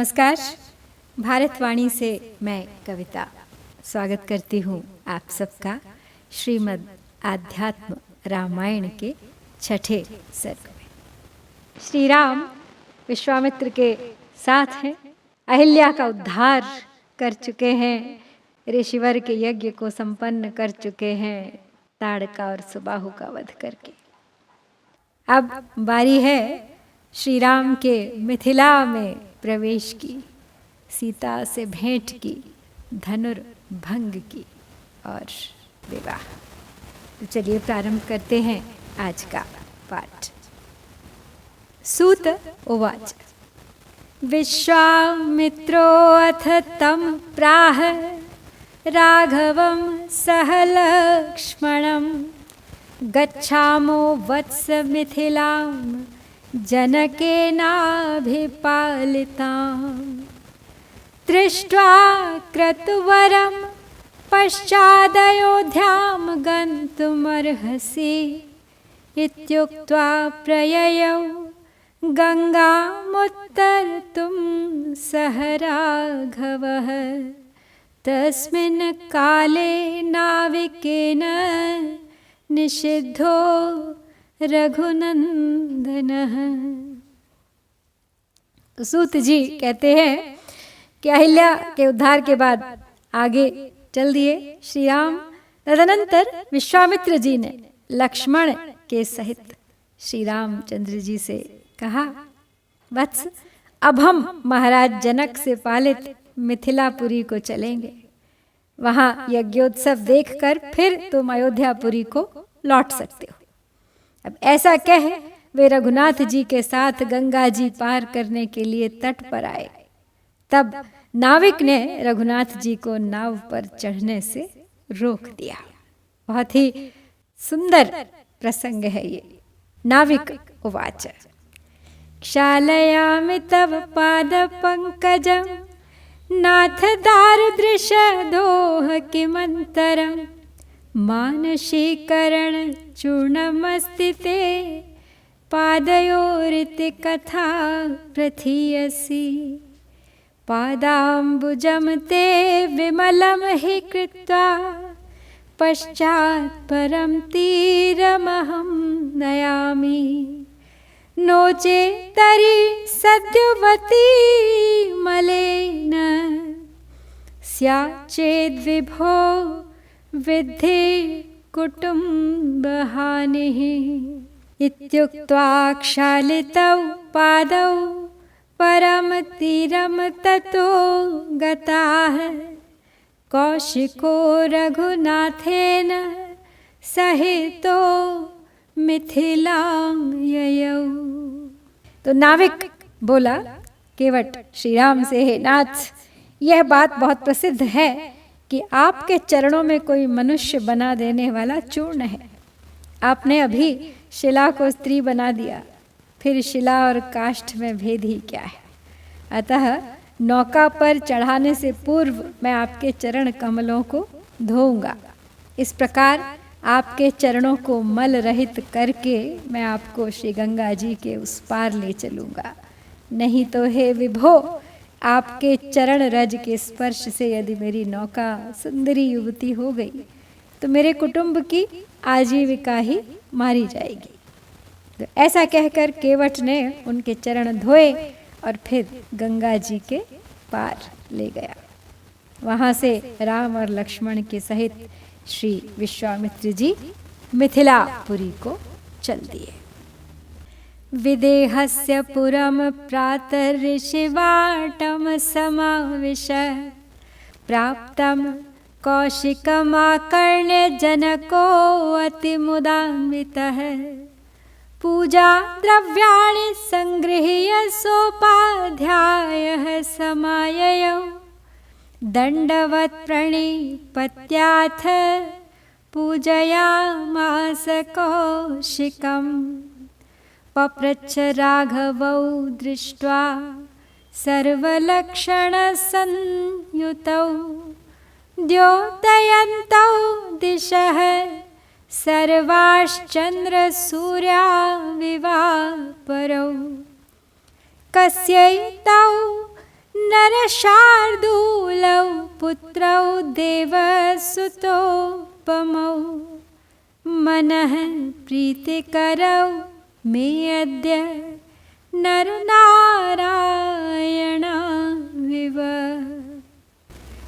नमस्कार। भारतवाणी से मैं कविता स्वागत करती हूँ आप सबका श्रीमद् आध्यात्म रामायण के छठे सर्ग में। श्री राम विश्वामित्र के साथ हैं, अहिल्या का उद्धार कर चुके हैं, ऋषिवर के यज्ञ को संपन्न कर चुके हैं, ताड़का और सुबाहु का वध करके। अब बारी है श्री राम के मिथिला में प्रवेश की, सीता से भेंट की, धनुर्भंग की और विवाह। तो चलिए प्रारंभ करते हैं आज का पाठ। सूत उवाच विश्वामित्रोऽथ तं प्राह राघवं सह लक्ष्मणं गच्छामो वत्स मिथिलां जनकेनाभिपालितां दृष्ट्वा क्रतुवरं पश्चादयोध्यां गन्तुमर्हसि इत्युक्त्वा प्रययौ गङ्गामुत्तर्तुं सह राघवः तस्मिन् काले नाविकेन निषिद्धो रघुनंदनः। सूत जी कहते हैं कि अहिल्या के उद्धार के बाद आगे चल दिए श्री राम। तदनंतर विश्वामित्र जी ने लक्ष्मण के सहित श्री रामचंद्र जी से कहा, वत्स अब हम महाराज जनक से पालित मिथिलापुरी को चलेंगे। वहां यज्ञोत्सव देखकर फिर तुम अयोध्यापुरी को लौट सकते हो। अब ऐसा कह वे रघुनाथ जी के साथ गंगा जी पार करने के लिए तट पर आए। तब नाविक ने रघुनाथ जी को नाव पर चढ़ने से रोक दिया। बहुत ही सुंदर प्रसंग है ये। नाविक उवाच क्षालयामि तव पाद पंकजं नाथ दारुदृश दोह किमंतरम् मानसीकरण चूर्णमस्ति ते पादयोरिति कथा प्रथीयसि पादाम्बुजं ते विमलं हि कृत्वा पश्चात् परं तीरमहं नयामि नो चेत्तरि सद्यवती मलेन स्यात् चेद्विभो विद्धि कुटुम्बहानिः इत्युक्त्वा क्षालितौ पादौ परम तीरम ततो गताः कौशिको रघुनाथेन सहितो मिथिलां ययौ। तो नाविक बोला, केवट श्री राम से, हे नाथ, यह बात बहुत प्रसिद्ध है कि आपके चरणों में कोई मनुष्य बना देने वाला चूर्ण है। आपने अभी शिला को स्त्री बना दिया, फिर शिला और काष्ठ में भेद ही क्या है। अतः नौका पर चढ़ाने से पूर्व मैं आपके चरण कमलों को धोऊंगा। इस प्रकार आपके चरणों को मल रहित करके मैं आपको श्री गंगा जी के उस पार ले चलूंगा। नहीं तो हे विभो, आपके चरण रज के स्पर्श से यदि मेरी नौका सुंदरी युवती हो गई तो मेरे कुटुंब की आजीविका ही मारी जाएगी। तो ऐसा कहकर केवट ने उनके चरण धोए और फिर गंगा जी के पार ले गया। वहां से राम और लक्ष्मण के सहित श्री विश्वामित्र जी मिथिलापुरी को चल दिए। विदेहस्य पुरम प्रातर्षिवाटम समाविशः प्राप्तं कौशिकमाकर्ण्य जनको अतिमुदान्वितः पूजा द्रव्याणि संगृह्य सोपाध्यायः समाययौ दण्डवत् प्रणिपत्याथ पूजयामास कौशिकम् पप्रच्छ राघवौ दृष्ट्वा सर्वलक्षणसंयुतौ द्योतयन्तौ दिशः सर्वाश्चन्द्रसूर्याविवापरौ कस्यैतौ नरशार्दूलौ पुत्रौ देवसुतोपमौ मनः प्रीतिकरौ मे अद्य नरनारायणाविव।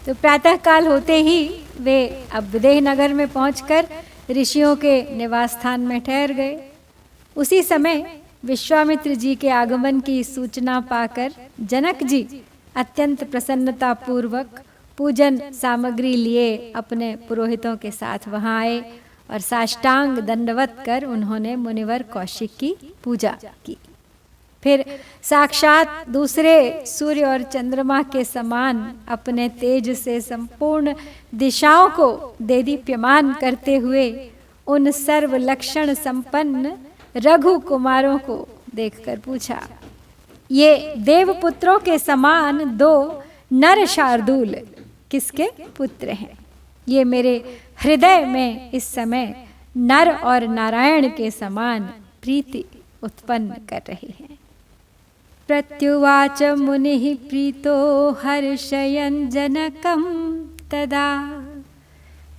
तो प्रातः काल होते ही वे अब विदेह नगर में पहुंचकर ऋषियों के निवास स्थान में ठहर गए। उसी समय विश्वामित्र जी के आगमन की सूचना पाकर जनक जी अत्यंत प्रसन्नता पूर्वक पूजन सामग्री लिए अपने पुरोहितों के साथ वहां आए और साष्टांग दंडवत कर उन्होंने मुनिवर कौशिक की पूजा की। फिर साक्षात दूसरे सूर्य और चंद्रमा के समान अपने तेज से संपूर्ण दिशाओं को देदीप्यमान करते हुए उन सर्व लक्षण संपन्न रघु कुमारों को देखकर पूछा, ये देवपुत्रों के समान दो नर शार्दूल किसके पुत्र हैं? ये मेरे हृदय में इस समय नर और नारायण के समान प्रीति उत्पन्न कर रहे हैं। प्रत्युवाच मुनिः प्रीतो हर्षयन् जनकं तदा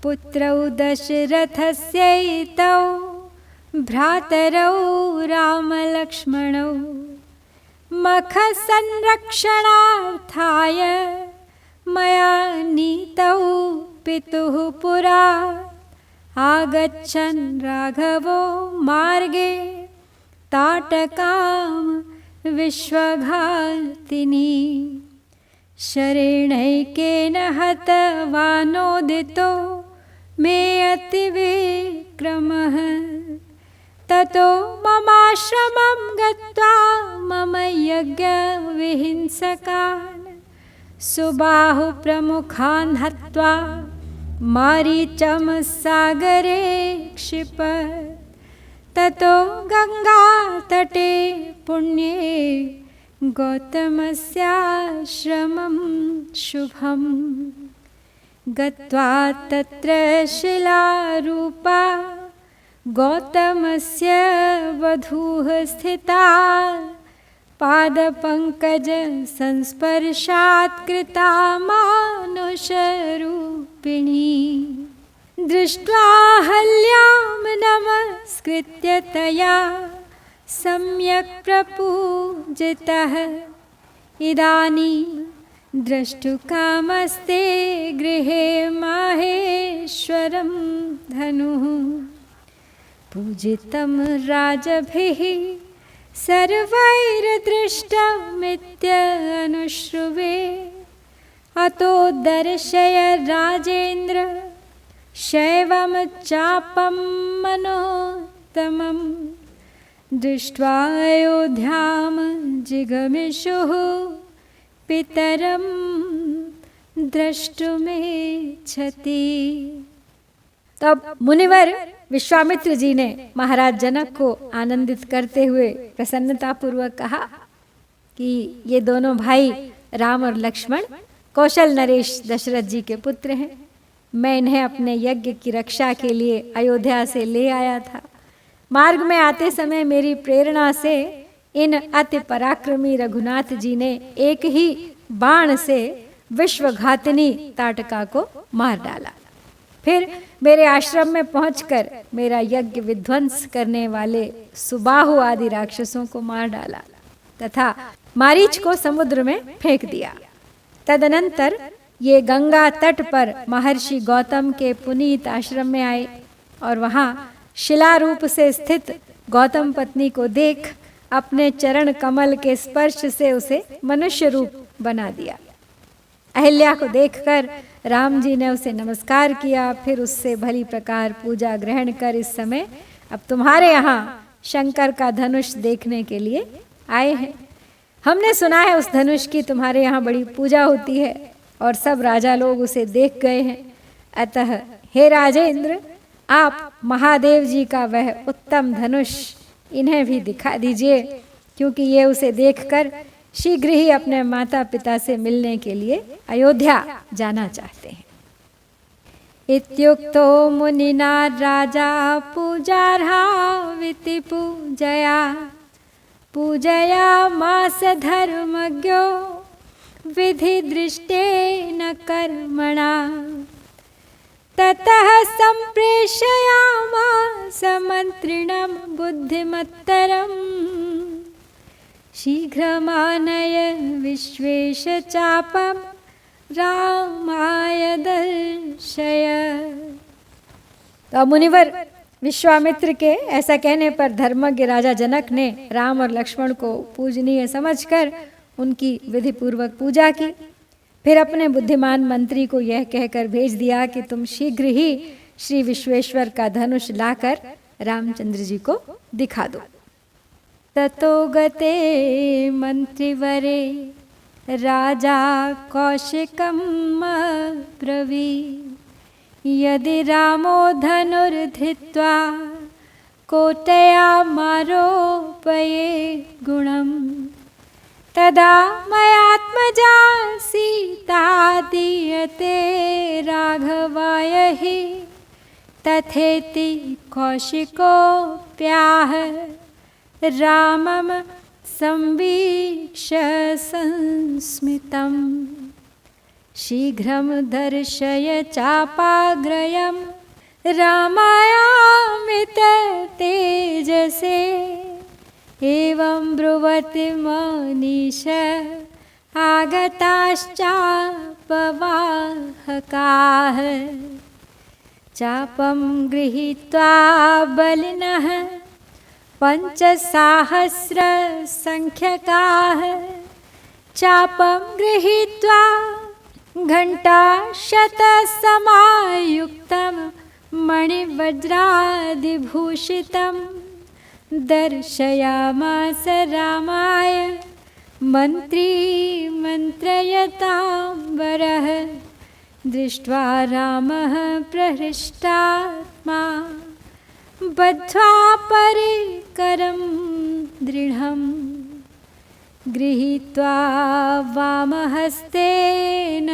पुत्रौ दशरथस्यैतौ भ्रातरौ रामलक्ष्मणौ मखसंरक्षणार्थाय मया नीतौ पितुः पुरा आगच्छन् राघवो मार्गे ताटकाम् विश्वघातिनी शरेणैकेन हतवानोदितो मे अतिविक्रमः ततो ममाश्रमं गत्वा मम यज्ञविहिंसकान् सुबाहुप्रमुखान् हत्वा मारीचं सागरे क्षिपत्। ततो गंगातटे पुण्ये गौतमस्याश्रमं शुभं गत्वा तत्र शिलारूपा गौतमस्य वधूः स्थिता पादपङ्कज संस्पर्शात् कृता मानुषरूपिणी। दृष्ट्वा हल्यां नमस्कृत्य तया सम्यक् प्रपूजितः इदानीं द्रष्टुकामस्ते गृहे माहेश्वरं धनुः पूजितं राजभिः सर्वैर्दृष्टमित्यनुश्रुवे अतो दर्शय राजेन्द्र शैवं चापं मनोत्तमं दृष्ट्वा अयोध्यां जिगमिषुः पितरं द्रष्टुमिच्छति। तब मुनिवर विश्वामित्र जी ने महाराज जनक को आनंदित करते हुए प्रसन्नता पूर्वक कहा कि ये दोनों भाई राम और लक्ष्मण कौशल नरेश दशरथ जी के पुत्र हैं। मैं इन्हें अपने यज्ञ की रक्षा के लिए अयोध्या से ले आया था। मार्ग में आते समय मेरी प्रेरणा से इन अति पराक्रमी रघुनाथ जी ने एक ही बाण से विश्वघातिनी ताटका को मार डाला। फिर मेरे आश्रम में पहुंचकर मेरा यज्ञ विध्वंस करने वाले सुबाहु आदि राक्षसों को मार डाला तथा मारीच को समुद्र में फेंक दिया। तदनंतर ये गंगा तट पर महर्षि गौतम के पुनीत आश्रम में आए और वहां शिला रूप से स्थित गौतम पत्नी को देख अपने चरण कमल के स्पर्श से उसे मनुष्य रूप बना दिया। अहिल्या को देखकर राम जी ने उसे नमस्कार किया, फिर उससे भली प्रकार पूजा ग्रहण कर इस समय अब तुम्हारे यहाँ शंकर का धनुष देखने के लिए आए हैं। हमने सुना है उस धनुष की तुम्हारे यहाँ बड़ी पूजा होती है और सब राजा लोग उसे देख गए हैं। अतः हे राजेंद्र, आप महादेव जी का वह उत्तम धनुष इन्हें भी दिखा दीजिए, क्योंकि ये उसे देखकर शीघ्र ही अपने माता पिता से मिलने के लिए अयोध्या जाना चाहते हैं। इत्युक्तो मुनिना राजा पूजार्हाविति पूजया पूजयामास धर्मज्ञो विधि दृष्टेन कर्मणा ततः सम्प्रेषयामास मन्त्रिणं बुद्धिमत्तरम् शीघ्रमानय विश्वेशचापं रामाय दर्शय। तो मुनिवर विश्वामित्र के ऐसा कहने पर धर्मज्ञ राजा जनक ने राम और लक्ष्मण को पूजनीय समझकर उनकी विधि पूर्वक पूजा की। फिर अपने बुद्धिमान मंत्री को यह कहकर भेज दिया कि तुम शीघ्र ही श्री विश्वेश्वर का धनुष लाकर रामचंद्र जी को दिखा दो। ततो गते मंत्रिवरे राजा कौशिकम् अब्रवीत् यदि रामो धनुर्धृत्वा कोटयामारोपये गुणम् तदा मयात्मजा सीता दीयते राघवाय हि तथेति कौशिकोऽप्याह रामं संवीक्ष्य संस्मितम् शीघ्रं दर्शय चापाग्रयं रामायामित तेजसे एवं ब्रुवति मनीष आगताश्चापवाहकाः चापं गृहीत्वा बलिनः पंचसाहस्रसंख्यकाः चापं गृहीत्वा घण्टाशतसमायुक्तं मणिवज्रादिभूषितं दर्शयामास रामाय मन्त्री मन्त्रयताम्बरः दृष्ट्वा रामः प्रहृष्टात्मा बद्ध्वा परिकरं दृढम् गृहीत्वा वामहस्तेन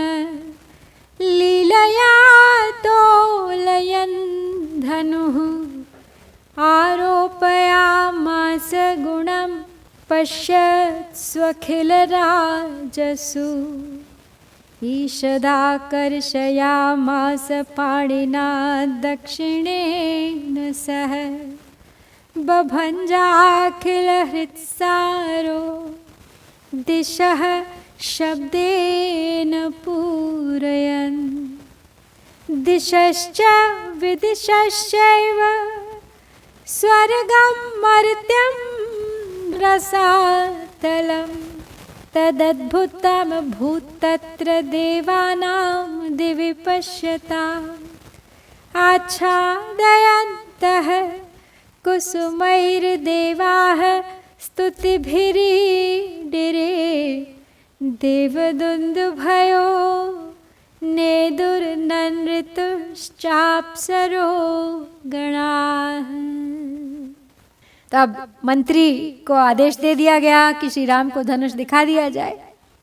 लीलया तोलयन् धनुः आरोपयामास गुणं पश्यत्स्वखिलराजसु ईषदाकर्षयामास पाणिना दक्षिणेन सह बभञ्जाखिलहृत्सारो दिशः शब्देन पूरयन् दिशश्च विदिशश्चैव स्वर्गं मर्त्यं रसातलम् तदद्भुतं भूतत्र देवानां दिवि पश्यताम् आच्छादयन्तः कुसुमैर्देवाः स्तुतिभिरीडिरे देवदुन्दुभयो नेदुर्ननृतुश्चाप्सरो गणाः। तब मंत्री को आदेश दे दिया गया कि श्री राम को धनुष दिखा दिया जाए।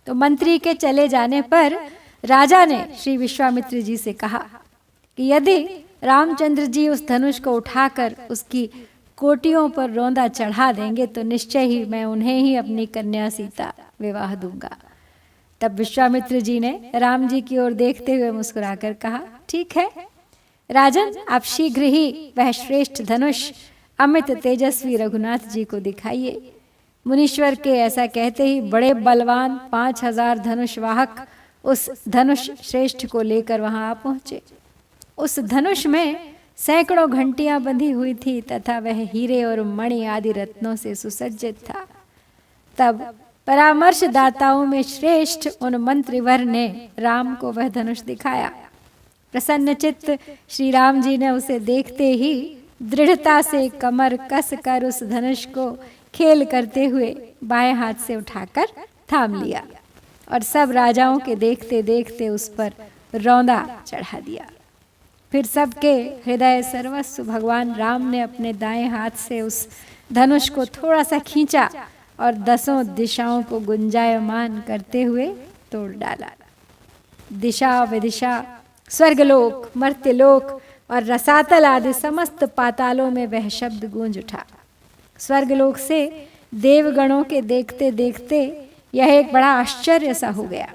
तो मंत्री के चले जाने पर राजा ने श्री विश्वामित्र जी से कहा कि यदि रामचंद्र जी उस धनुष को उठाकर उसकी कोटियों पर रौंदा चढ़ा देंगे तो निश्चय ही मैं उन्हें ही अपनी कन्या सीता विवाह दूंगा। तब विश्वामित्र जी ने राम जी की ओर देखते हुए मुस्कुराकर कहा, ठीक है राजन, आप शीघ्र ही वह श्रेष्ठ धनुष अमित तेजस्वी रघुनाथ जी को दिखाइए। मुनीश्वर के ऐसा कहते ही बड़े बलवान 5000 धनुष वाहक उस धनुष श्रेष्ठ को लेकर वहां आ पहुंचे। उस धनुष में सैकड़ों घंटियां बंधी हुई थी तथा वह हीरे और मणि आदि रत्नों से सुसज्जित था। तब परामर्शदाताओं में श्रेष्ठ उन मंत्रिवर ने राम को वह धनुष दिखाया। प्रसन्नचित्त श्री राम जी ने उसे देखते ही दृढ़ता से कमर कस कर उस धनुष को खेल करते हुए बाएं हाथ से उठाकर थाम लिया और सब राजाओं के देखते देखते उस पर रौंदा चढ़ा दिया। फिर सबके हृदय सर्वस्व भगवान राम ने अपने दाएं हाथ से उस धनुष को थोड़ा सा खींचा और 10 दिशाओं को गुंजायमान करते हुए तोड़ डाला। दिशा विदिशा, स्वर्गलोक, मर्त्यलोक और रसातल आदि समस्त पातालों में वह शब्द गूंज उठा। स्वर्गलोक से देवगणों के देखते देखते यह एक बड़ा आश्चर्य सा हो गया।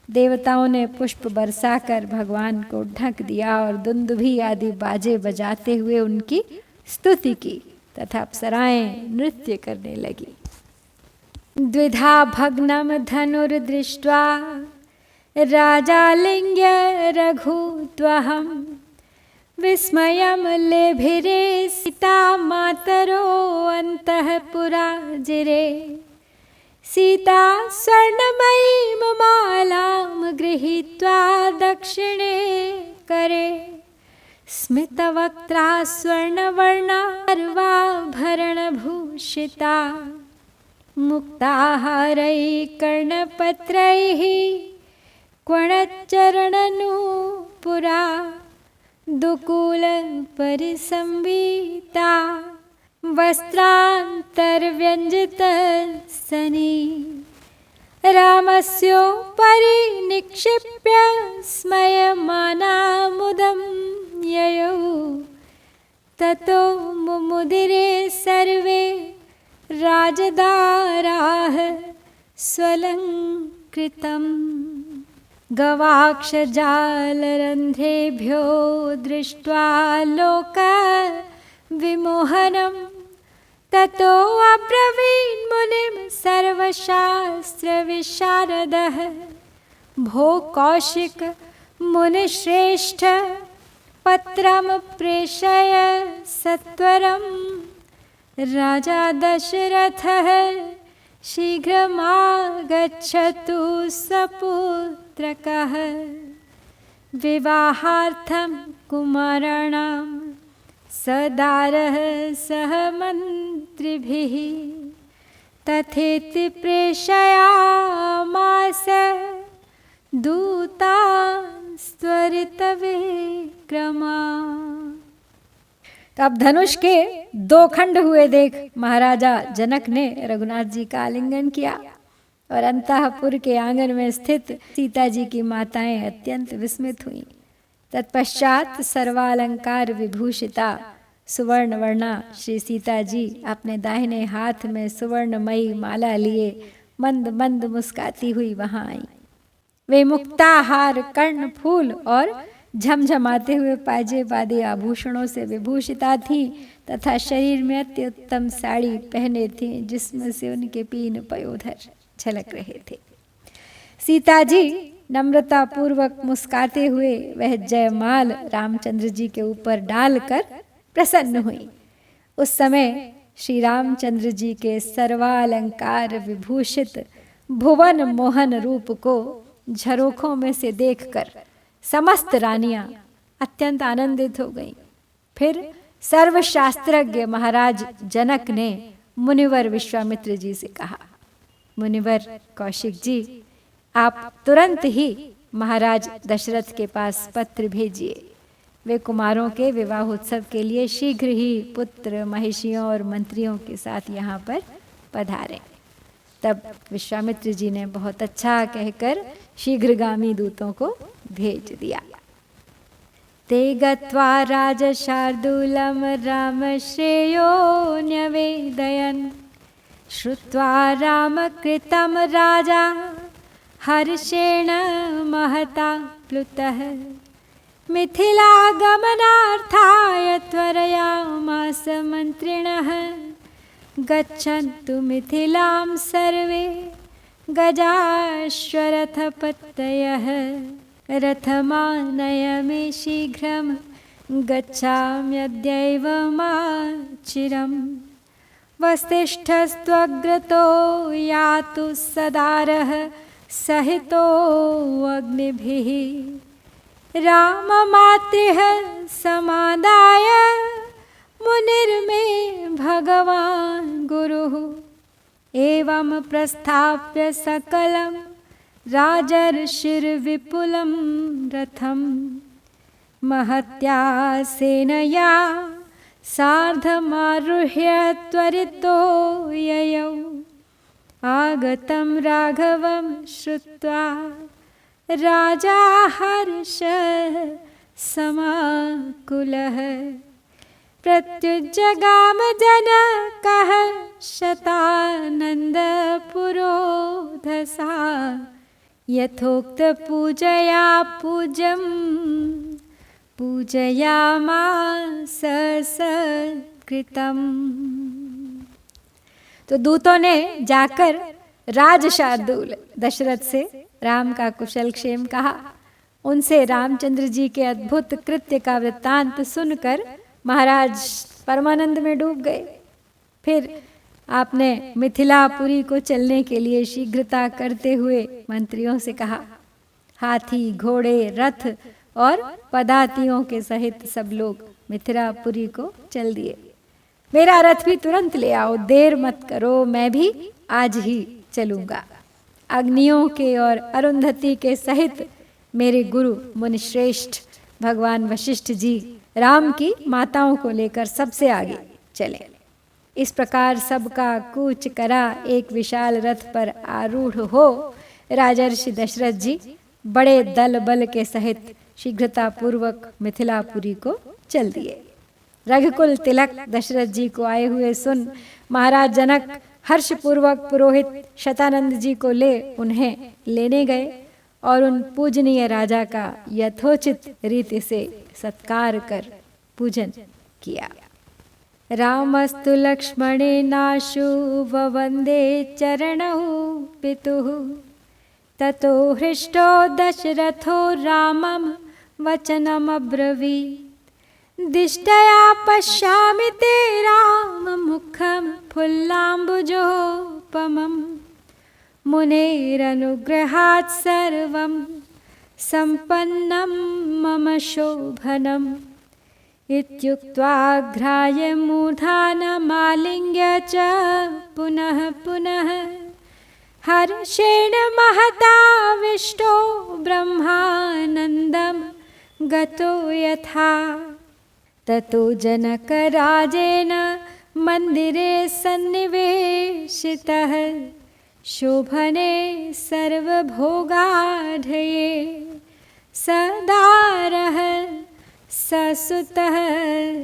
देवताओं ने पुष्प बरसाकर भगवान को ढक दिया और दुंदुभी आदि बाजे बजाते हुए उनकी स्तुति की तथा अप्सराएं नृत्य करने लगी। द्विधा भग्नम धनुर्दृष्ट्वा राजालिङ्ग्य रघुत्वहं विस्मयं लेभिरे सीता मातरो अन्तःपुराजिरे। सीता स्वर्णमयीं मालां गृहीत्वा दक्षिणे करे स्मितवक्त्रा स्वर्णवर्णार्वाभरणभूषिता मुक्ताहारैः कर्णपत्रैः क्वणच्चरणनूपुरा दुकूलपरिसंविता वस्त्रान्तर्व्यञ्जितसनी रामस्योपरि निक्षिप्य स्मयमाना मुदं ययौ ततो मुमुदिरे सर्वे राजदाराः स्वलङ्कृतम् गवाक्षजालरन्ध्रेभ्यो दृष्ट्वा लोकविमोहनं ततो अब्रवीन्मुनिं सर्वशास्त्रविशारदः भो कौशिक मुनिश्रेष्ठ पत्रं प्रेषय सत्वरं राजा दशरथः शीघ्रमागच्छतु सपुत्रकः विवाहार्थं कुमाराणां सदारः सह मन्त्रिभिः तथेति प्रेषयामास दूतांस्त्वरितविक्रमा। तो अब धनुष के 2 खंड हुए देख महाराजा जनक ने रघुनाथ जी का आलिंगन किया और अंतःपुर के आंगन में स्थित सीता जी की माताएं अत्यंत विस्मित हुईं। तत्पश्चात सर्वालंकार विभूषिता सुवर्ण वर्णा श्री सीता जी अपने दाहिने हाथ में सुवर्णमयी माला लिए मंद मंद मुस्काती हुई वहां आई। वे मुक्ताहार कर्ण फूल और झमझमाते हुए पाजे बादे आभूषणों से विभूषिता थी तथा शरीर में अति उत्तम साड़ी पहने थी जिसमें से उनके पीन पयोधर झलक रहे थे। सीता जी नम्रता पूर्वक मुस्काते हुए वह जयमाल रामचंद्र जी के ऊपर डालकर प्रसन्न हुई। उस समय श्री रामचंद्र जी के सर्वालंकार विभूषित भुवन मोहन रूप को झरोखों में से देखकर समस्त रानियां अत्यंत आनंदित हो गईं। फिर सर्वशास्त्रज्ञ महाराज जनक ने मुनिवर विश्वामित्र जी से कहा, मुनिवर कौशिक जी, आप तुरंत ही महाराज दशरथ के पास पत्र भेजिए। वे कुमारों के विवाह उत्सव के लिए शीघ्र ही पुत्र महिषियों और मंत्रियों के साथ यहाँ पर पधारें। तब विश्वामित्र जी ने बहुत अच्छा कहकर शीघ्रगामी दूतों को भेज दिया। ते गत्वा राजशार्दूलं रामश्रेयो न्यवेदयन् श्रुत्वा रामकृतं राजा हर्षेण महता प्लुतः मिथिलागमनार्थाय त्वरयामास मन्त्रिणः गच्छन्तु मिथिलां सर्वे गजाश्वरथपतयः रथमानय शीघ्रं गच्छाम्यद्यैव माचिरम् वसिष्ठस्त्वग्रतो यातु सदारः सहितो अग्निभिः राममातृः समादाय मुनिर्मे भगवान् गुरुः एवं प्रस्थाप्य सकलं राजर्षिर्विपुलं रथं महत्या सेनया सार्धमारुह्य त्वरितो ययौ आगतं राघवं श्रुत्वा राजा हर्ष समाकुलः प्रत्युज्जगाम जनकः शतानन्दपुरोधसा यथोक्त पूजया पूज्यं पूजयामास सत्कृतम्। तो दूतों ने जाकर राजशार्दूल दशरथ से राम का कुशल क्षेम कहा। उनसे रामचंद्र जी के अद्भुत कृत्य का वृत्तांत सुनकर महाराज परमानंद में डूब गए। फिर आपने मिथिलापुरी को चलने के लिए शीघ्रता करते हुए मंत्रियों से कहा। हाथी, घोड़े, रथ और पदातियों के सहित सब लोग मिथिलापुरी को चल दिए। मेरा रथ भी तुरंत ले आओ, देर मत करो, मैं भी आज ही चलूंगा। अग्नियों के और अरुंधति के सहित मेरे गुरु मुनिश्रेष्ठ भगवान वशिष्ठ जी राम की माताओं को लेकर सबसे आगे चले। इस प्रकार सबका कूच करा एक विशाल रथ पर आरूढ़ हो राजर्षि दशरथ जी बड़े दल बल के सहित शीघ्रता पूर्वक मिथिलापुरी को चल दिए। रघुकुल तिलक दशरथ जी को आए हुए सुन महाराज जनक हर्षपूर्वक पुरोहित शतानंद जी को ले उन्हें लेने गए और उन पूजनीय राजा का यथोचित रीति से सत्कार कर पूजन किया। रामस्तु लक्ष्मणेनाशु ववन्दे चरणौ पितुः ततो हृष्टो दशरथो रामं वचनमब्रवीत्। दिष्टया पश्यामि ते राममुखं फुल्लाम्बुजोपमं मुनेरनुग्रहात् सर्वं सम्पन्नं मम शोभनम्। इत्युक्त्वा घ्राय मूर्धानमालिङ्ग्य च पुनः पुनः हर्षेण महताविष्टो ब्रह्मानन्दं गतो यथा। ततो जनकराजेन मन्दिरे सन्निवेशितः शोभने सर्वभोगाढये सदारः ससुतः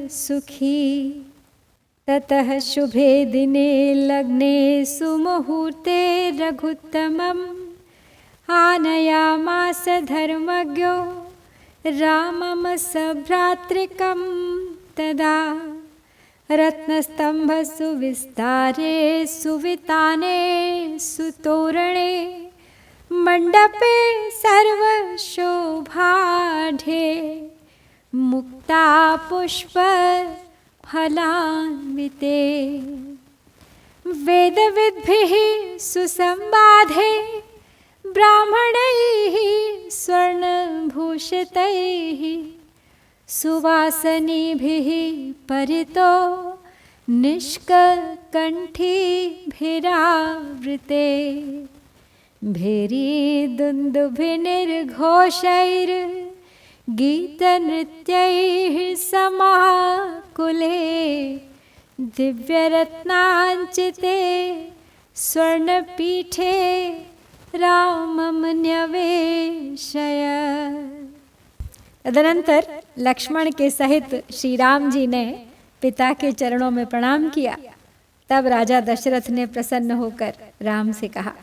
सुखी। ततः शुभे दिने लग्ने सुमुहूर्ते रघुत्तमम् आनयामास धर्मज्ञो रामं सभ्रातृकं तदा। रत्नस्तंभसु विस्तारे सुविताने सुतोरणे मंडपे सर्वशोभाढ्ये मुक्ता पुष्प फलान्विते। वेदविद्भिः सुसंवादे ब्राह्मणैः स्वर्णभूषितैः सुवासनीभिः परितो निष्ककण्ठीभिरावृते। भेरीदुन्दुभिर्घोषैर्गीतनृत्यैः समाकुले दिव्यरत्नाञ्चिते स्वर्णपीठे रामं न्यवेशय। तदनंतर लक्ष्मण के सहित श्री राम जी ने पिता के चरणों में प्रणाम किया। तब राजा दशरथ ने प्रसन्न होकर राम से कहा,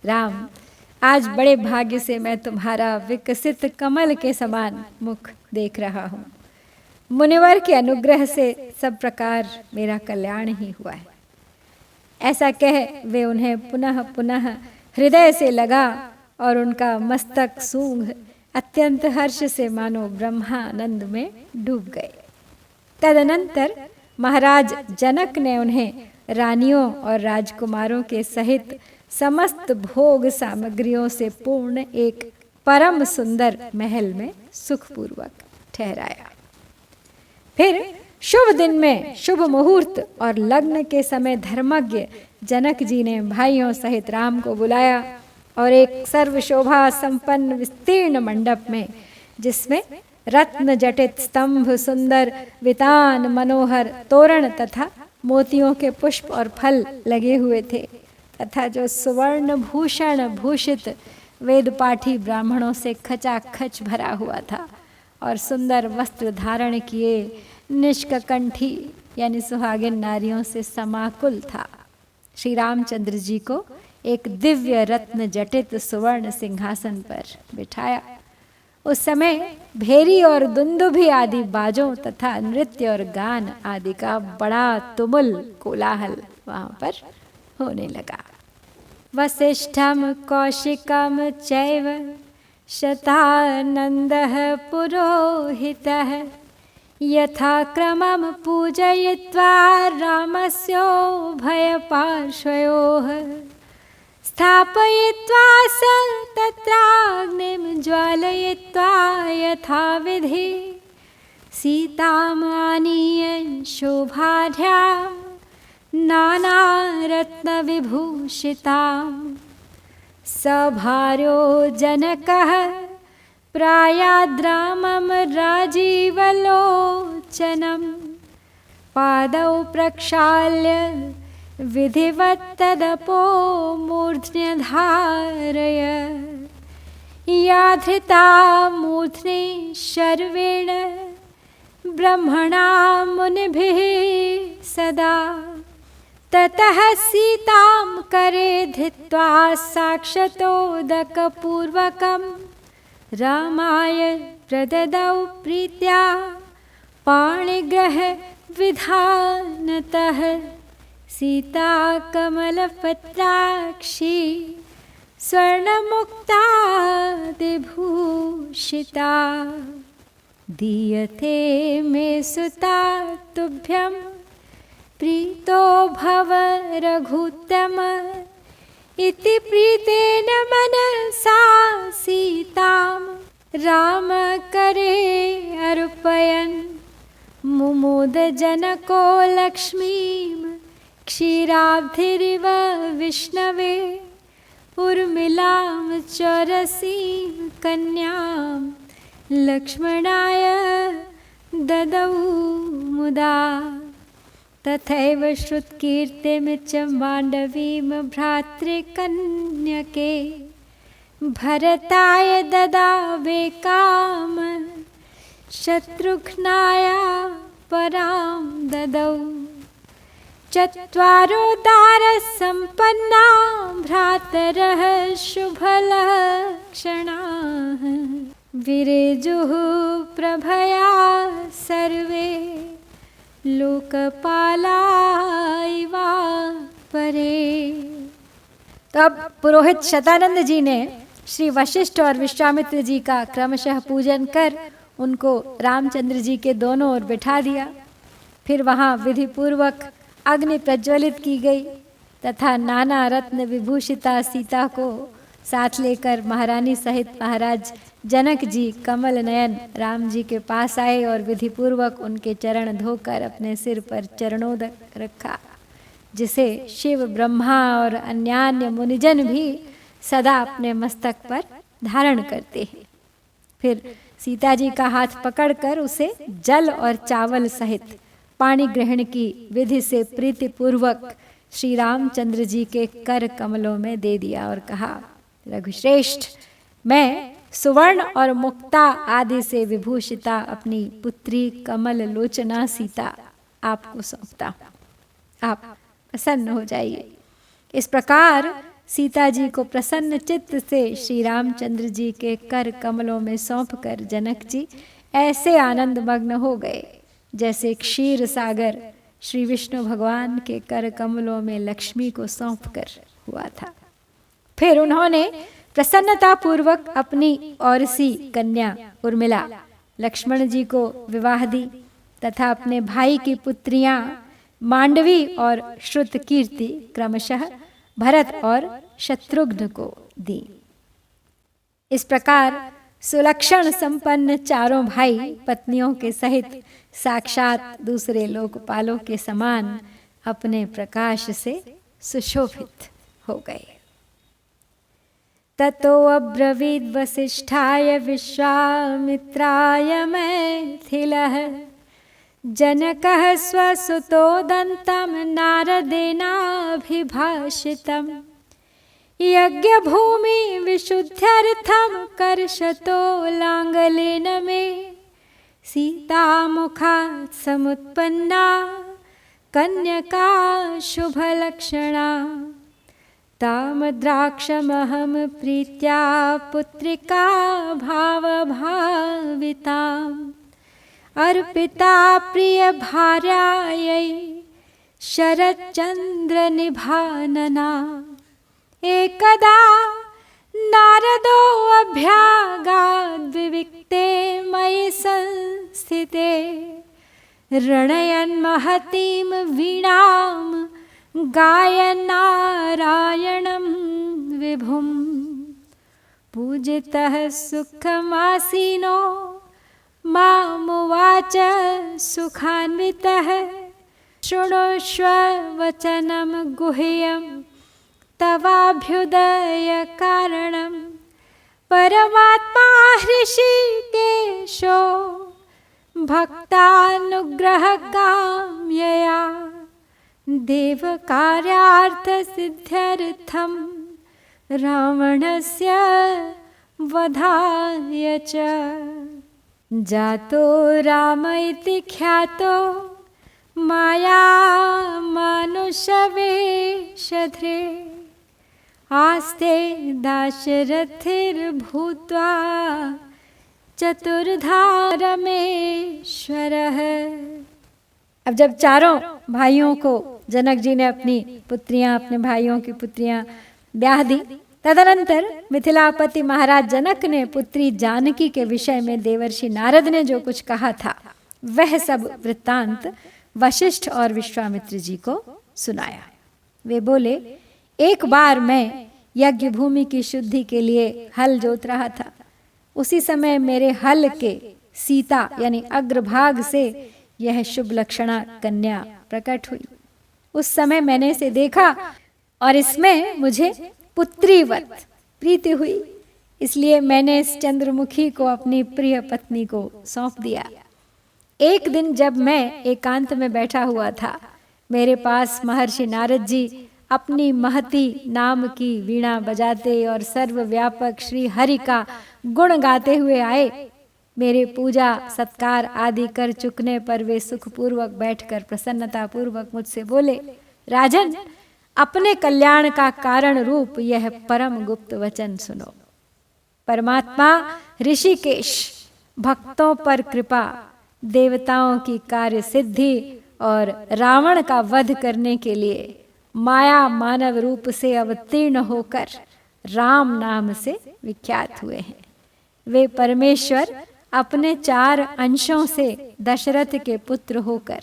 राम, आज बड़े भाग्य से मैं तुम्हारा विकसित कमल के समान मुख देख रहा हूँ। मुनिवर के अनुग्रह से सब प्रकार मेरा कल्याण ही हुआ है। ऐसा कह वे उन्हें पुनः पुनह हृदय से लगा और उनका मस्तक सूंघ अत्यंत हर्ष से मानो ब्रह्मानंद में डूब गए। तदनंतर महाराज जनक ने उन्हें रानियों और राजकुमारों के सहित समस्त भोग सामग्रियों से पूर्ण एक परम सुंदर महल में सुखपूर्वक ठहराया। फिर शुभ दिन में शुभ मुहूर्त और लग्न के समय धर्मज्ञ जनक जी ने भाइयों सहित राम को बुलाया और एक सर्वशोभा संपन्न विस्तीर्ण मंडप में, जिसमें रत्न जटित स्तंभ, सुंदर वितान, मनोहर तोरण तथा मोतियों के पुष्प और फल लगे हुए थे, तथा जो सुवर्ण भूषण भूषित वेदपाठी ब्राह्मणों से खचाखच भरा हुआ था और सुंदर वस्त्र धारण किए निष्ककंठी यानी सुहागिन नारियों से समाकुल था। श्री रामचंद्र जी को एक दिव्य रत्न जटित सुवर्ण सिंहासन पर बिठाया। उस समय भेरी और दुंदुभी आदि बाजों तथा नृत्य और गान आदि का बड़ा तुमुल कोलाहल वहां पर होने लगा। वसिष्ठम कौशिकम चैव शतानंदः पुरोहितः यथाक्रमं पूजयित्वा रामस्योभयपार्श्वयोः स्थापयित्वा स तत्राग्निं ज्वालयित्वा यथाविधि सीताम् आनीय शोभाढ्यां नानारत्नविभूषितां सभार्यो जनकः प्रायाद्रामं राजीवलोचनं पादौ प्रक्षाल्य विधिवत्तदपो मूर्ध्न्यधारय या धृता मूर्ध्नि शर्वेण ब्रह्मणा मुनिभिः सदा ततः सीतां करे धृत्वा साक्षातोदकपूर्वकं रामाय प्रददौ प्रीत्या पाणिग्रह विधानतः सीता कमलपत्राक्षी स्वर्णमुक्ता विभूषिता दीयते मे सुता तुभ्यं प्रीतो भव रघुत्तम इति प्रीतेन मनसा सीतां राम करे अर्पयन् मुमोद जनको लक्ष्मीं क्षीराब्धिरिव विष्णवे उर्मिलां चोरसीं कन्यां लक्ष्मणाय ददौ मुदा तथैव श्रुतकीर्तिं च माण्डवीं भ्रातृकन्यके भरताय ददावे काम शत्रुघ्नाय परां ददौ चत्वारो दारसम्पन्ना भ्रातरः शुभलक्षणाः विरेजुः प्रभया सर्वे लोकपालाइवा परे। तो अब पुरोहित शतानंद जी ने श्री वशिष्ठ और विश्वामित्र जी का क्रमशः पूजन कर उनको रामचंद्र जी के दोनों ओर बिठा दिया। फिर वहाँ विधि पूर्वक अग्नि प्रज्वलित की गई तथा नाना रत्न विभूषिता सीता को साथ लेकर महारानी सहित महाराज जनक जी कमल नयन राम जी के पास आए और विधि पूर्वक उनके चरण धोकर अपने सिर पर चरणोदक रखा, जिसे शिव ब्रह्मा और अन्यान्य मुनिजन भी सदा अपने मस्तक पर धारण करते हैं। फिर सीता जी का हाथ पकड़कर उसे जल और चावल सहित पाणी ग्रहण की विधि से प्रीतिपूर्वक श्री रामचंद्र जी के कर कमलों में दे दिया और कहा, रघुश्रेष्ठ, मैं सुवर्ण और मुक्ता आदि से विभूषिता अपनी पुत्री कमल लोचना सीता आपको सौंपता हूँ, आप प्रसन्न हो जाइए। इस प्रकार सीता जी को प्रसन्न चित्त से श्री रामचंद्र जी के कर कमलों में सौंपकर जनक जी ऐसे आनंद मग्न हो गए जैसे क्षीर सागर श्री विष्णु भगवान के कर कमलों में लक्ष्मी को सौंपकर हुआ था। फिर उन्होंने प्रसन्नता पूर्वक अपनी औरसी कन्या उर्मिला लक्ष्मण जी को विवाह दी तथा अपने भाई की पुत्रियां मांडवी और श्रुतकीर्ति क्रमशः भरत और शत्रुघ्न को दी। इस प्रकार सुलक्षण संपन्न चारों भाई पत्नियों के सहित साक्षात दूसरे लोकपालों के समान अपने प्रकाश से सुशोभित हो गए। ततो अब्रवीद् वसिष्ठाय विश्वामित्राय मैथिलः जनकः स्वसुतोदन्तं नारदेनाभिभाषितं यज्ञभूमि विशुद्ध्यर्थं कर्षतो लाङ्गलेन मे सीता मुखात् समुत्पन्ना कन्यका शुभलक्षणा ताम द्राक्षमहं प्रीत्या पुत्रिका भावभाविताम् अर्पिता प्रिय भार्यायै शरच्चन्द्रनिभानना। एकदा नारदो अभ्यागाद्विविक्ते मयि संस्थिते रणयन् महतीं वीणां गायन्नारायणं विभुं। पूजितः सुखमासीनो मामुवाच सुखान्वितः शृणुष्व वचनं गुह्यं तवाभ्युदय कारणं। परमात्मा हृषिकेशो भक्तानुग्रहकाम्यया देवकार्यार्थसिद्ध्यर्थं रावणस्य वधाय च जातो राम इति ख्यातो माया मानुषवेषधृ आस्ते दाशरथिर्भूत्वा चतुर्धा रमेश्वरः। अब जब चारों भाइयों को जनक जी ने अपनी पुत्रियां, अपने भाइयों की पुत्रियां ब्याह दी, तदनंतर मिथिलापति महाराज जनक ने पुत्री जानकी के विषय में देवर्षि नारद ने जो कुछ कहा था वह सब वृत्तांत वशिष्ठ और विश्वामित्र जी को सुनाया। वे बोले, एक बार मैं यज्ञ भूमि की शुद्धि के लिए हल जोत रहा था। उसी समय मेरे हल के सीता यानी अग्रभाग से यह शुभ लक्षणा कन्या प्रकट हुई। उस समय मैंने इसे देखा और इसमें मुझे पुत्रीवत प्रीति हुई, इसलिए मैंने इस चंद्रमुखी को अपनी प्रिय पत्नी को सौंप दिया। एक दिन जब मैं एकांत में बैठा हुआ था, मेरे पास महर्षि नारद जी अपनी महती नाम की वीणा बजाते और सर्वव्यापक श्री हरि का गुण गाते हुए आए। मेरे पूजा सत्कार आदि कर चुकने पर वे सुखपूर्वक बैठकर प्रसन्नता पूर्वक मुझसे बोले, राजन, अपने कल्याण का कारण रूप यह परम गुप्त वचन सुनो। परमात्मा ऋषिकेश भक्तों पर कृपा, देवताओं की कार्य सिद्धि और रावण का वध करने के लिए माया मानव रूप से अवतीर्ण होकर राम नाम से विख्यात हुए हैं। वे परमेश्वर अपने 4 अंशों से दशरथ के पुत्र होकर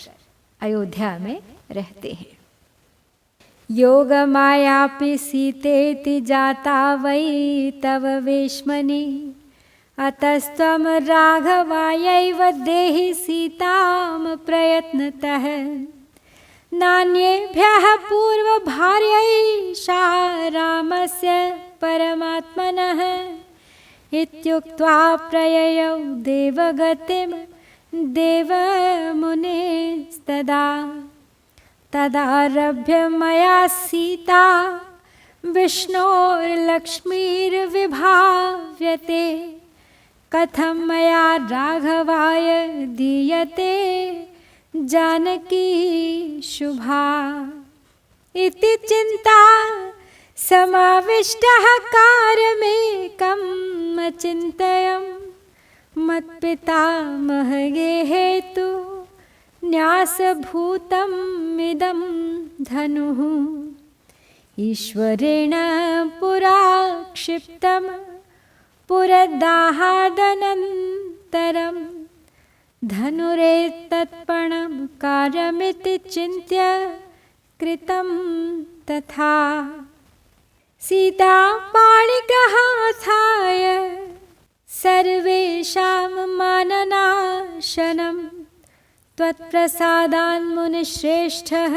अयोध्या में रहते हैं। योग मायापि सीतेति जाता वै तव वेश्मनि अतस्त्वं राघवायैव देहि सीतां प्रयत्नतः नान्येभ्यः पूर्वभार्यैषा रामस्य परमात्मनः इत्युक्त्वा प्रययौ देवगतिं देवमुनेस्तदा तदारभ्य मया सीता विष्णोर्लक्ष्मीर्विभाव्यते कथं मया राघवाय दीयते जानकी शुभा इति चिंता समाविष्टः कार्यमेकम् अचिन्तयम् मत्पितामहगे हेतु न्यासभूतम् इदं धनुः ईश्वरेण पुरा क्षिप्तम् पुरदाहादनन्तरम् धनुरेतत्पणं कार्यमिति चिन्त्य कृतं तथा सीता पाणिग्रहार्थाय सर्वेषां माननाशनं त्वत्प्रसादान् मुनिश्रेष्ठः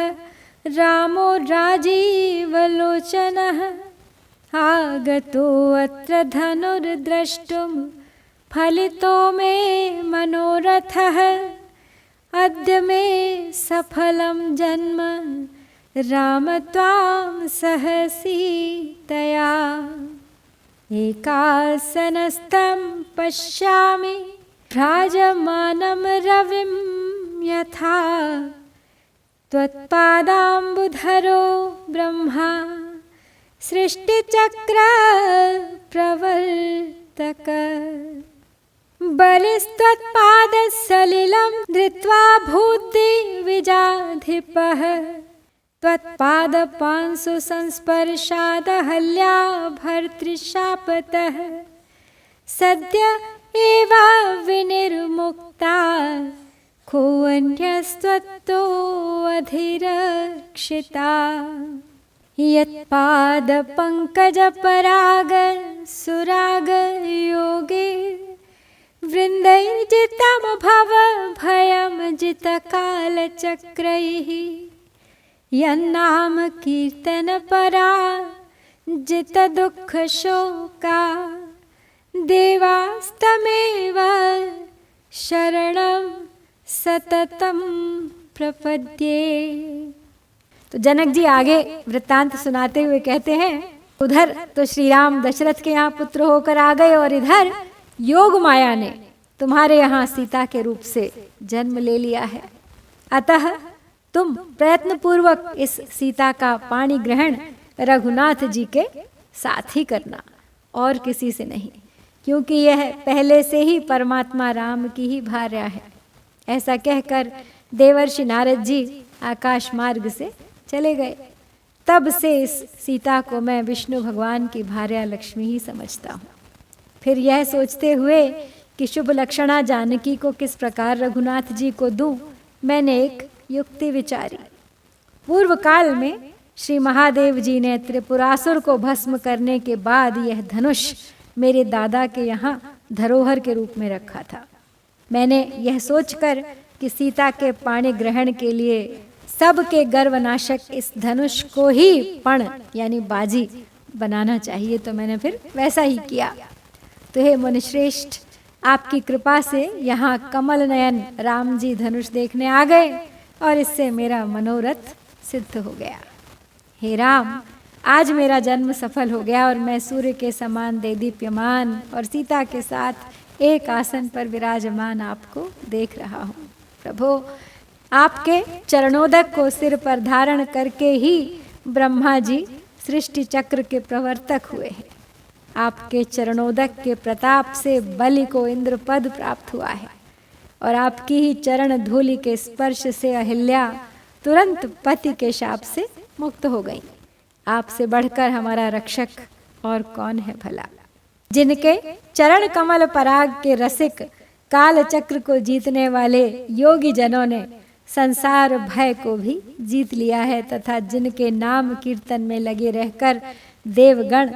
रामो राजीवलोचनः आगतो अत्र धनुर्द्रष्टुं फलितो मे मनोरथः अद्य मे सफलं जन्म राम त्वां सह सीतया एकासनस्थं पश्यामि भ्राजमानं रविं यथा त्वत्पादाम्बुधरो ब्रह्मा सृष्टिचक्र प्रवर्तक बलिस्त्वत्पादसलिलं धृत्वा भूद्दिविजाधिपः त्वत्पादपांसु संस्पर्शादहल्या भर्तृशापतः सद्य एव विनिर्मुक्ता कोऽन्यस्त्वत्तोऽधिरक्षिता यत्पादपङ्कजपराग सुरागयोगे वृन्दैर्जितं भव भयं जितकालचक्रैः यन्नाम कीर्तनपरा जितदुःखशोका देवास्तमेव शरणं सततं प्रपद्ये। तो जनक जी आगे वृत्तांत सुनाते हुए कहते हैं, उधर तो श्री राम दशरथ के यहाँ पुत्र होकर आ गए और इधर योग माया ने तुम्हारे यहाँ सीता के रूप से जन्म ले लिया है। अतः तुम प्रयत्न पूर्वक इस सीता का पाणी ग्रहण रघुनाथ जी के साथ ही करना और किसी से नहीं, क्योंकि यह पहले से ही परमात्मा राम की ही भार्या है। ऐसा कहकर देवर्षि नारद जी आकाश मार्ग से चले गए। तब से इस सीता को मैं विष्णु भगवान की भार्या लक्ष्मी ही समझता हूँ। फिर यह सोचते हुए कि शुभ लक्षणा जानकी को किस प्रकार रघुनाथ जी को दूं, मैंने एक युक्ति विचारी। पूर्व काल में श्री महादेव जी ने त्रिपुरासुर को भस्म करने के बाद यह धनुष मेरे दादा के यहाँ धरोहर के रूप में रखा था। मैंने यह सोचकर कि सीता के पाणी ग्रहण के लिए सबके गर्वनाशक इस धनुष को ही पण यानी बाजी बनाना चाहिए, तो मैंने फिर वैसा ही किया। तो हे मुनिश्रेष्ठ, आपकी कृपा से यहाँ कमल नयन राम जी धनुष देखने आ गए और इससे मेरा मनोरथ सिद्ध हो गया। हे राम, आज मेरा जन्म सफल हो गया और मैं सूर्य के समान देदीप्यमान और सीता के साथ एक आसन पर विराजमान आपको देख रहा हूँ। प्रभु, आपके चरणोदक को सिर पर धारण करके ही ब्रह्मा जी सृष्टि चक्र के प्रवर्तक हुए हैं। आपके चरणोदक के प्रताप से बलि को इंद्र पद प्राप्त हुआ है और आपकी ही चरण धूलि के स्पर्श से अहिल्या तुरंत पति के शाप से मुक्त हो गई। आपसे बढ़कर हमारा रक्षक और कौन है भला। जिनके चरण कमल पराग के रसिक काल चक्र को जीतने वाले योगी जनों ने संसार भय को भी जीत लिया है तथा जिनके नाम कीर्तन में लगे रहकर देवगण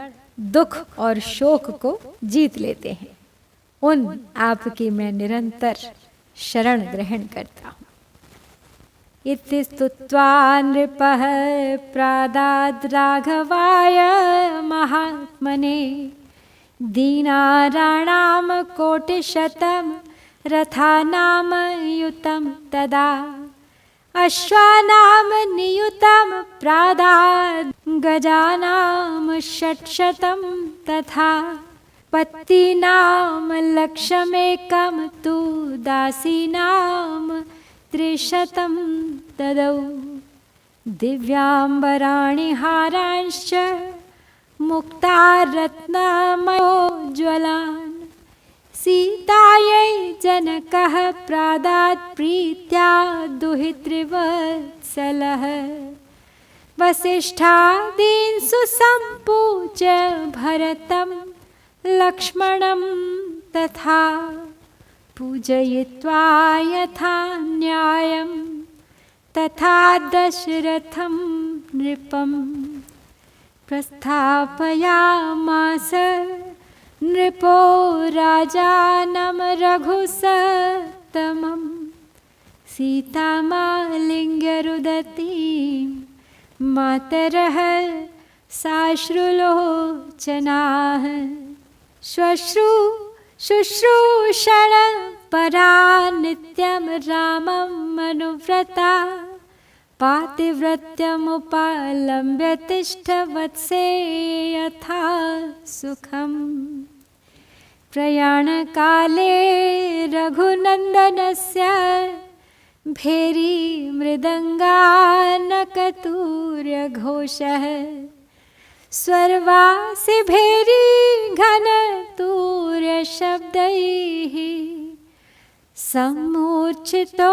दुख और शोक को जीत लेते हैं, उन आपकी मैं निरंतर शरण ग्रहण करता हूँ। इति स्तुत्वा नृपः प्रादाद् राघवाय महात्मने दीनाराणां कोटिशतं रथानां युतं तदा अश्वानां नियुतं प्रादाद् गजानां षट्शतं तथा पत्तीनां लक्षमेकं तु दासीनां त्रिशतं ददौ दिव्याम्बराणि हारांश्च मुक्तारत्नमयोज्ज्वलान् सीतायै जनकः प्रादात् प्रीत्या दुहितृवत्सलः वसिष्ठादीन् सुसम्पूज्य भरतं लक्ष्मणं तथा पूजयित्वा यथा न्यायं तथा दशरथं नृपम् प्रस्थापयामास नृपो राजानं रघुसत्तमं सीतामालिङ्ग्य रुदतीं मातरः साश्रुलोचनाः शुश्रूषण परा नित्यं रामं अनुव्रता पातिव्रत्यमुपालम्ब्य तिष्ठ वत्से यथा सुखम् प्रयाणकाले रघुनन्दनस्य भेरी मृदङ्गानकतूर्यघोषः स्वर्वासि भेरी घन तूर्य शब्दैः सम्मूर्छितो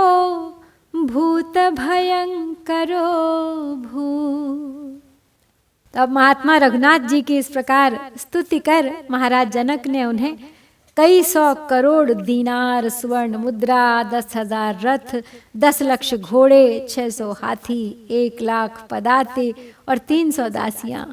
भूत भयंकरो भूत्। तब महात्मा रघुनाथ जी की इस प्रकार स्तुति कर महाराज जनक ने उन्हें कई 100 करोड़ दीनार स्वर्ण मुद्रा, 10,000 रथ, 10 लाख घोड़े, 600 हाथी, 1 लाख पदाते और 300 दासियां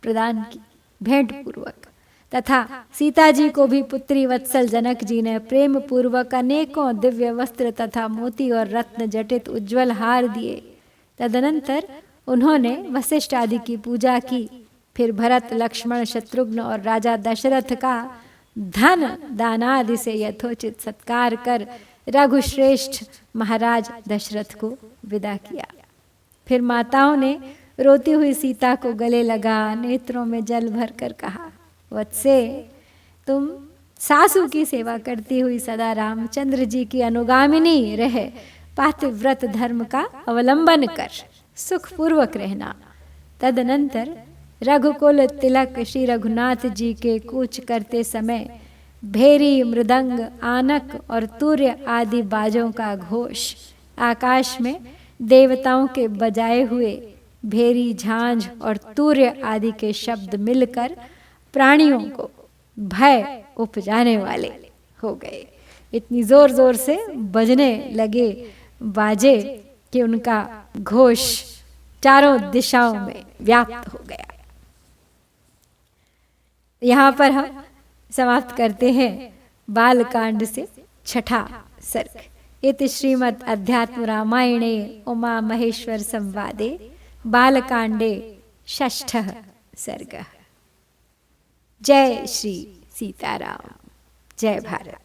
प्रदान की भेंट पूर्वक, तथा सीता जी को भी पुत्री वत्सल जनक जी ने प्रेम पूर्वक अनेकों दिव्य वस्त्र तथा मोती और रत्न जटित उज्जवल हार दिए। तदनंतर उन्होंने वशिष्ठ आदि की पूजा की। फिर भरत, लक्ष्मण, शत्रुघ्न और राजा दशरथ का धन दानादि से यथोचित सत्कार कर रघुश्रेष्ठ महाराज दशरथ को विदा किया। फिर माताओं ने रोती हुई सीता को गले लगा, नेत्रों में जल भर कर कहा, वत्से, तुम सासू की सेवा करती हुई सदा रामचंद्र जी की अनुगामिनी रहे पातिव्रत धर्म का अवलंबन कर सुखपूर्वक रहना। तदनंतर रघुकुल तिलक श्री रघुनाथ जी के कूच करते समय भेरी, मृदंग, आनक और तूर्य आदि बाजों का घोष, आकाश में देवताओं के बजाए हुए भेरी, झांझ और तूर्य आदि के शब्द मिलकर प्राणियों को भय उपजाने वाले हो गए। इतनी जोर जोर से बजने लगे बाजे कि उनका घोष चारों दिशाओं में व्याप्त हो गया। यहाँ पर हम समाप्त करते हैं बालकांड से 6ठा सर्ग। इति श्रीमद् अध्यात्म रामायणे उमा महेश्वर संवादे बालकांडे 6ठः सर्गः। जय श्री सीताराम, जय भारत।